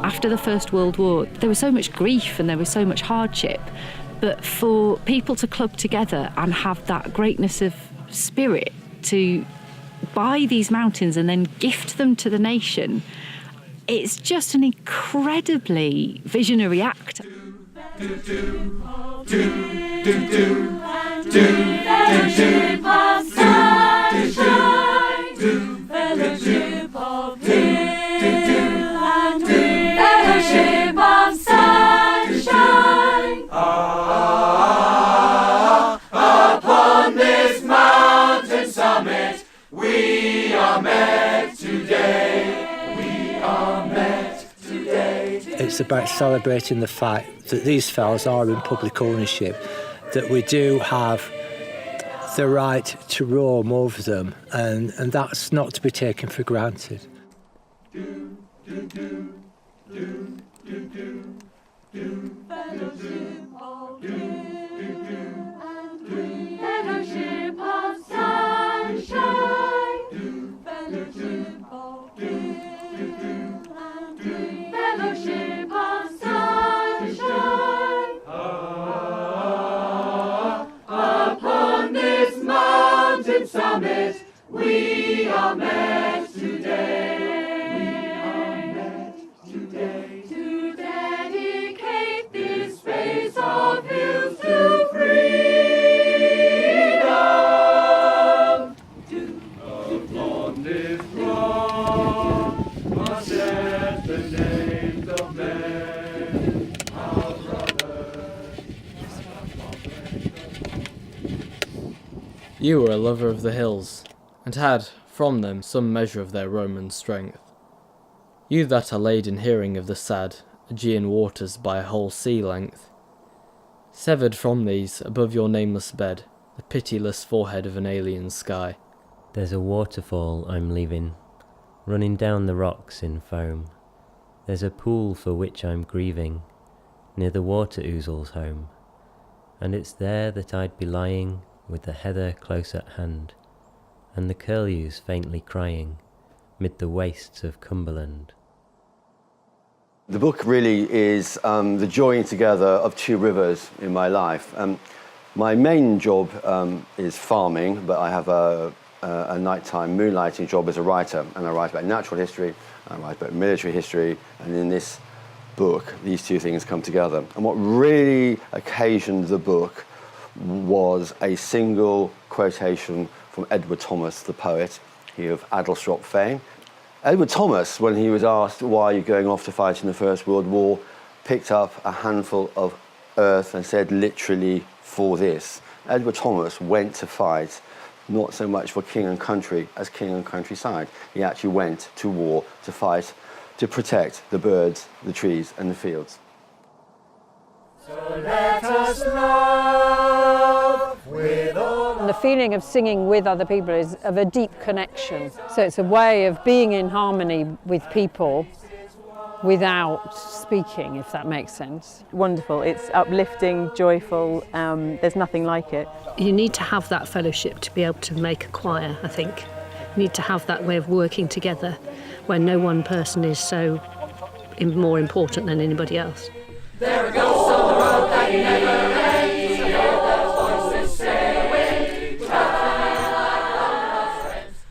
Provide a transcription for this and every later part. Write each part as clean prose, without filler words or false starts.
After the First World War, there was so much grief and there was so much hardship, but for people to club together and have that greatness of spirit to buy these mountains and then gift them to the nation, it's just an incredibly visionary act. Fellowship of sunshine, fellowship of hill and green, fellowship of sunshine. Upon this mountain summit, we are met today. We are met today. It's about celebrating the fact that these fells are in public ownership, that we do have the right to roam over them, and that's not to be taken for granted. Fellowship of sunshine, fellowship of fellowship of sunshine. Upon this mountain summit, we are met today. We are met today to dedicate this space of hills to freedom. Upon this rock, must set the names of men, our brothers. You were a lover of the hills, and had, from them, some measure of their Roman strength. You that are laid in hearing of the sad Aegean waters by a whole sea length, severed from these, above your nameless bed, the pitiless forehead of an alien sky. There's a waterfall I'm leaving, running down the rocks in foam. There's a pool for which I'm grieving, near the water ouzels home. And it's there that I'd be lying, with the heather close at hand, and the curlews faintly crying, mid the wastes of Cumberland. The book really is the joining together of two rivers in my life. My main job is farming, but I have a nighttime moonlighting job as a writer, and I write about natural history, I write about military history, and in this book, these two things come together. And what really occasioned the book was a single quotation from Edward Thomas, the poet, he of Adlestrop fame. Edward Thomas, when he was asked why you're going off to fight in the First World War, picked up a handful of earth and said literally for this. Edward Thomas went to fight not so much for king and country as king and countryside. He actually went to war to fight to protect the birds, the trees and the fields. So let us love with all. The feeling of singing with other people is of a deep connection. So it's a way of being in harmony with people without speaking, if that makes sense. Wonderful. It's uplifting, joyful. There's nothing like it. You need to have that fellowship to be able to make a choir, I think. You need to have that way of working together where no one person is so more important than anybody else. There are ghosts on the road that never ends. Hear their voices say,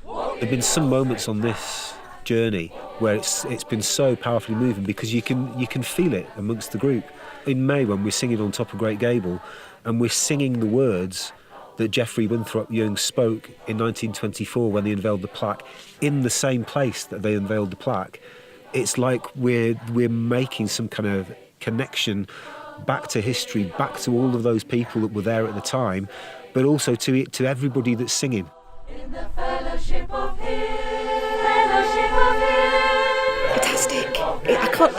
There have been some moments on this journey where it's been so powerfully moving because you can feel it amongst the group. In May, when we're singing on top of Great Gable, and we're singing the words that Geoffrey Winthrop Young spoke in 1924 when they unveiled the plaque, in the same place that they unveiled the plaque, it's like we're making some kind of connection back to history, back to all of those people that were there at the time, but also to everybody that's singing. In the fellowship of Him, fellowship of Him. It fantastic.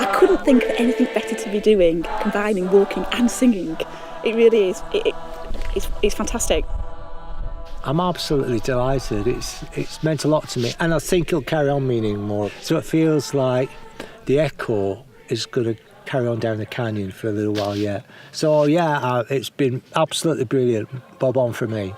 I couldn't think of anything better to be doing, combining walking and singing. It really is. It's fantastic. I'm absolutely delighted. It's meant a lot to me, and I think it'll carry on meaning more. So it feels like the echo is going to carry on down the canyon for a little while yet. So yeah, it's been absolutely brilliant. Bob on for me.